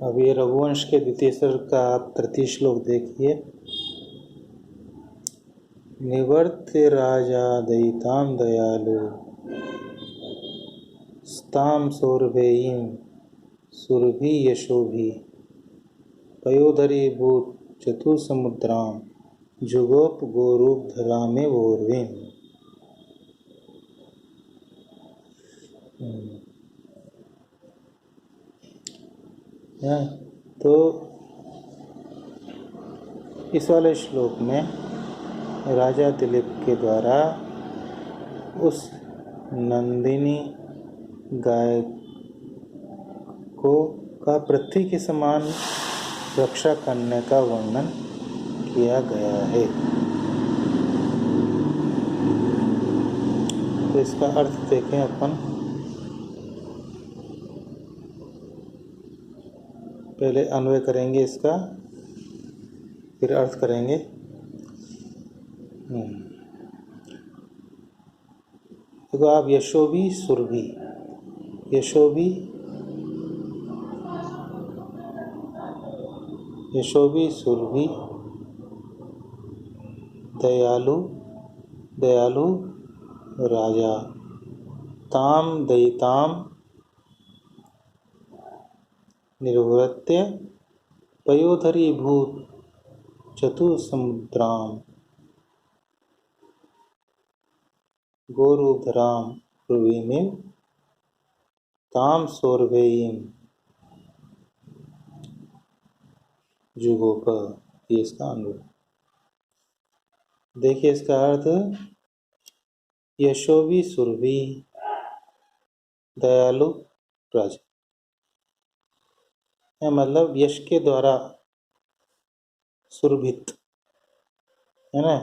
अब ये रघुवंश के द्वितीय सर्ग का आप तृतीय श्लोक देखिए। निवर्त्य राजा दयितां दयालु स्तां सौरभेयीं सुरभि यशोभि पयोधरी भूत चतुसमुद्रां जुगोप गोरूपधरामे वोर्विम्। तो इस वाले श्लोक में राजा दिलीप के द्वारा उस नंदिनी गाय को का पृथ्वी के समान रक्षा करने का वर्णन किया गया है। तो इसका अर्थ देखें अपन। पहले अन्वय करेंगे इसका, फिर अर्थ करेंगे। देखो आप, यशोभी सुरभि, यशोभी सुरभि, दयालु दयालु राजा, ताम दयिताम निर्वृत्य पयोधरी भूत चतुसमुद्राम गोरूपधराम ब्रुवीमिं ताम सौरभेयीं जुगोप। ये इसका अनुवाद। देखिए इसका अर्थ, यशोभी सुरभि दयालु राजा, मतलब यश के द्वारा सुरभित है ना,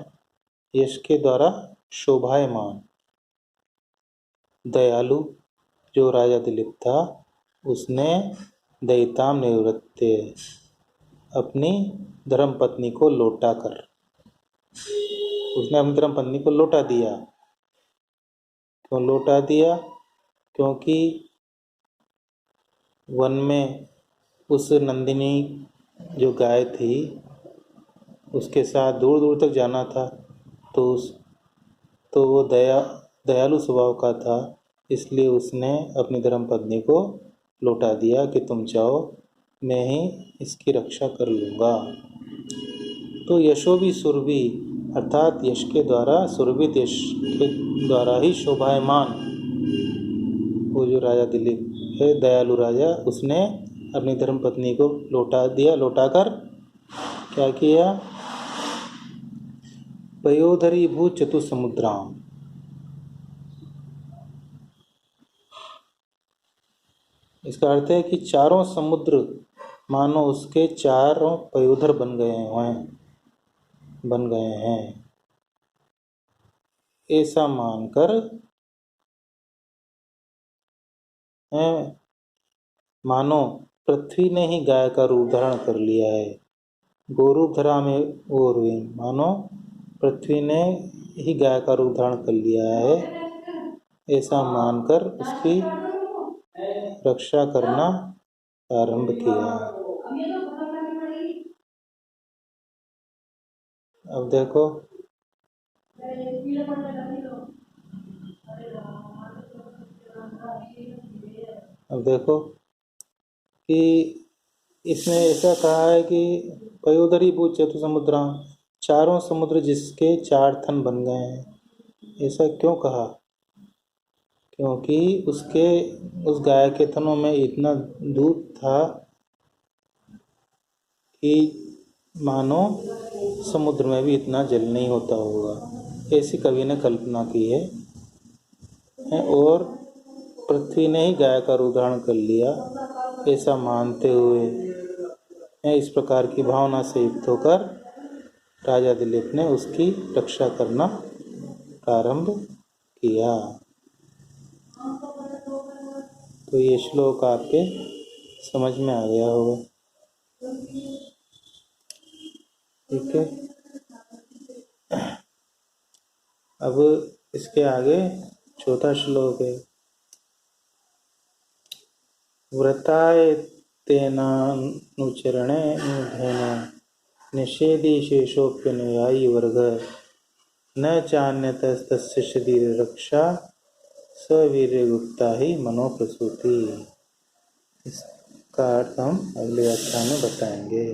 यश के द्वारा शोभायमान दयालु जो राजा दिलीप था, उसने दयिताम निवृत्ते अपनी धर्मपत्नी को लौटा कर, उसने अपनी धर्मपत्नी को लौटा दिया। क्यों लौटा दिया? क्योंकि वन में उस नंदिनी जो गाय थी उसके साथ दूर दूर तक जाना था, तो वो दयालु स्वभाव का था, इसलिए उसने अपनी धर्मपत्नी को लौटा दिया कि तुम जाओ, मैं ही इसकी रक्षा कर लूँगा। तो यशोभी सुरभि अर्थात यश के द्वारा सुरभित, यश के द्वारा ही शोभायमान वो जो राजा दिलीप है, दयालु राजा, उसने अपनी धर्मपत्नी को लौटा दिया। लौटाकर क्या किया? पयोधरी भूत चतुसमुद्राम, इसका अर्थ है कि चारों समुद्र मानो उसके चारों पयोधर बन गए हैं। ऐसा मानकर मानो पृथ्वी ने ही गाय का रूप धारण कर लिया है। गोरूप धरा में ओरवीं, मानो पृथ्वी ने ही गाय का रूप धारण कर लिया है, ऐसा मानकर उसकी रक्षा करना आरंभ किया। अब देखो, कि इसने ऐसा कहा है कि पयोधरी भूत चतुसमुद्रा, चारों समुद्र जिसके चार थन बन गए हैं। ऐसा क्यों कहा? क्योंकि उस गाय के थनों में इतना दूध था कि मानो समुद्र में भी इतना जल नहीं होता होगा, ऐसी कवि ने कल्पना की है। और पृथ्वी ने ही गाय का रूप धारण कर लिया, ऐसा मानते हुए इस प्रकार की भावना से युक्त होकर राजा दिलीप ने उसकी रक्षा करना प्रारंभ किया। तो ये श्लोक आपके समझ में आ गया होगा। ठीक है, अब इसके आगे चौथा श्लोक है। व्रताय तेनानुचरणे निधेन निषेधि शेषोप्यनुयायी वर्ग न चान्यतस्तस्य शरीर रक्षा सवीर्यगुप्ता ही मनोप्रसूति। इसका अर्थ हम अगले व्याख्यान में बताएंगे।